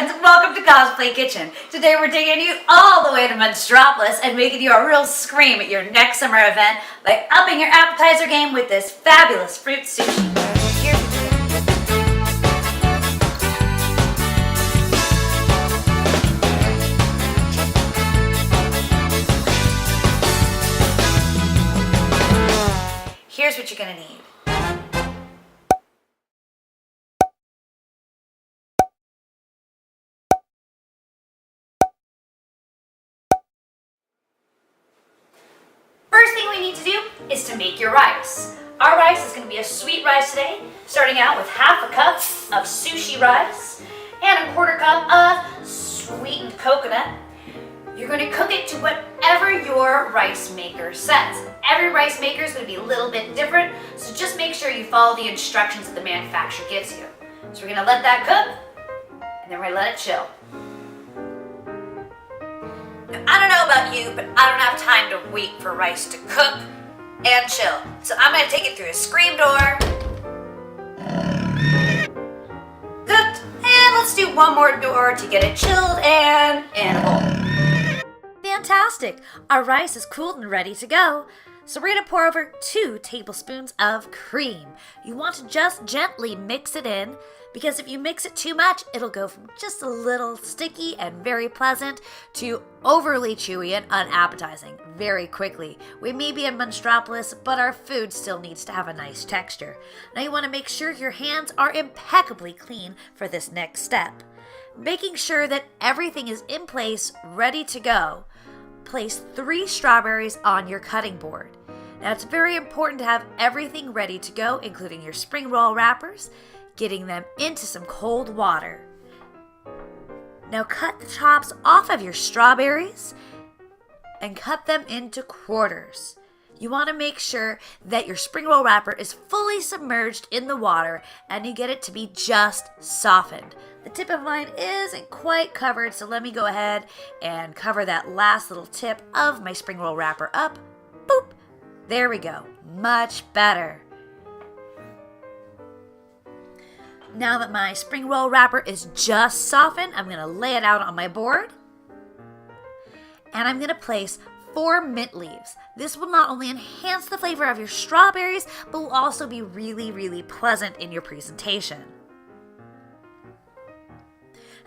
friends, welcome to Cosplay Kitchen. Today we're taking you all the way to Monstropolis and making you a real scream at your next summer event by upping your appetizer game with this fabulous fruit sushi. Here's what you're gonna need. First thing we need to do is to make your rice. Our rice is going to be a sweet rice today, starting out with half a cup of sushi rice and a quarter cup of sweetened coconut. You're going to cook it to whatever your rice maker says. Every rice maker is going to be a little bit different, so just make sure you follow the instructions that the manufacturer gives you. So we're going to let that cook, and then we're going to let it chill. I don't know about you, but I don't have time to wait for rice to cook and chill. So I'm going to take it through a screen door. Cooked. And let's do one more door to get it chilled and in a bowl. Fantastic. Our rice is cooled and ready to go. So we're going to pour over 2 tablespoons of cream. You want to just gently mix it in, because if you mix it too much, it'll go from just a little sticky and very pleasant to overly chewy and unappetizing very quickly. We may be in Monstropolis, but our food still needs to have a nice texture. Now you want to make sure your hands are impeccably clean for this next step. Making sure that everything is in place, ready to go. Place 3 strawberries on your cutting board. Now it's very important to have everything ready to go, including your SpringRoll Wrappers, getting them into some cold water. Now cut the tops off of your strawberries and cut them into quarters. You want to make sure that your SpringRoll wrapper is fully submerged in the water and you get it to be just softened. The tip of mine isn't quite covered, so let me go ahead and cover that last little tip of my SpringRoll wrapper up. Boop! There we go. Much better. Now that my SpringRoll wrapper is just softened, I'm going to lay it out on my board. And I'm going to place 4 mint leaves. This will not only enhance the flavor of your strawberries, but will also be really, really pleasant in your presentation.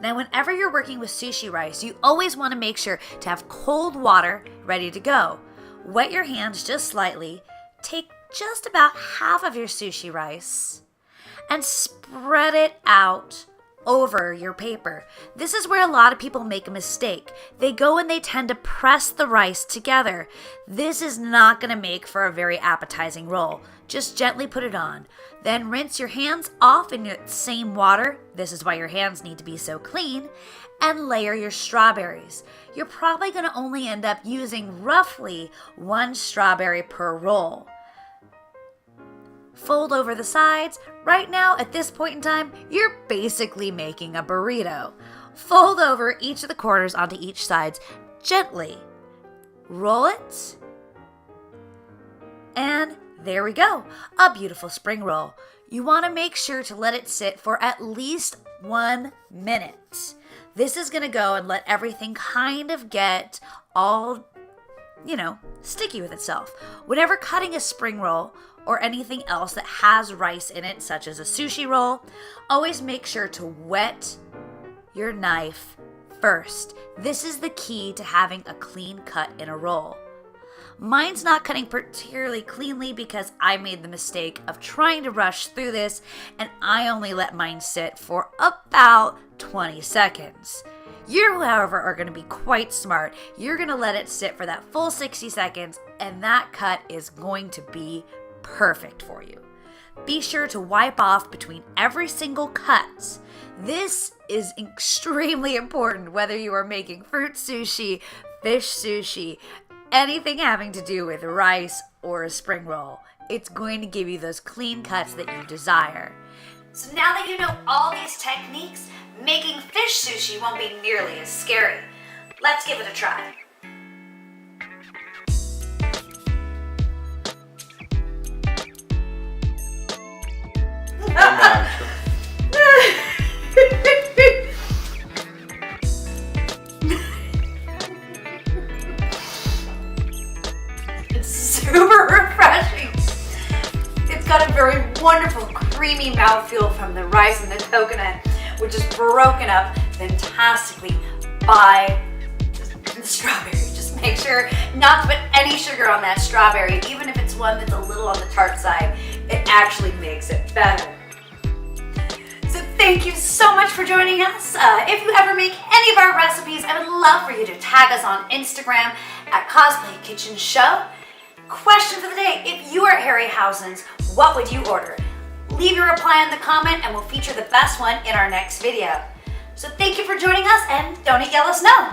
Now, whenever you're working with sushi rice, you always want to make sure to have cold water ready to go. Wet your hands just slightly. Take just about half of your sushi rice and spread it out over your paper. This is where a lot of people make a mistake. They go and they tend to press the rice together. This is not going to make for a very appetizing roll. Just gently put it on. Then rinse your hands off in the same water. This is why your hands need to be so clean. And layer your strawberries. You're probably going to only end up using roughly 1 strawberry per roll. Fold over the sides. Right now, at this point in time, you're basically making a burrito. Fold over each of the corners onto each side gently. Roll it. And there we go. A beautiful spring roll. You want to make sure to let it sit for at least 1 minute. This is going to go and let everything kind of get all, sticky with itself. Whenever cutting a spring roll, or anything else that has rice in it, such as a sushi roll, always make sure to wet your knife first. This is the key to having a clean cut in a roll. Mine's not cutting particularly cleanly because I made the mistake of trying to rush through this, and I only let mine sit for about 20 seconds. You, however, are going to be quite smart. You're going to let it sit for that full 60 seconds, and that cut is going to be perfect for you. Be sure to wipe off between every single cut. This is extremely important whether you are making fruit sushi, fish sushi, anything having to do with rice or a spring roll. It's going to give you those clean cuts that you desire. So now that you know all these techniques, making fish sushi won't be nearly as scary. Let's give it a try. creamy mouthfeel from the rice and the coconut, which is broken up fantastically by the strawberry. Just make sure not to put any sugar on that strawberry, even if it's one that's a little on the tart side. It actually makes it better. So thank you so much for joining us. If you ever make any of our recipes, I would love for you to tag us on Instagram at Cosplay Kitchen Show. Question for the day: if you are at Harryhausen's, what would you order? Leave your reply in the comment and we'll feature the best one in our next video. So thank you for joining us, and don't eat yellow snow.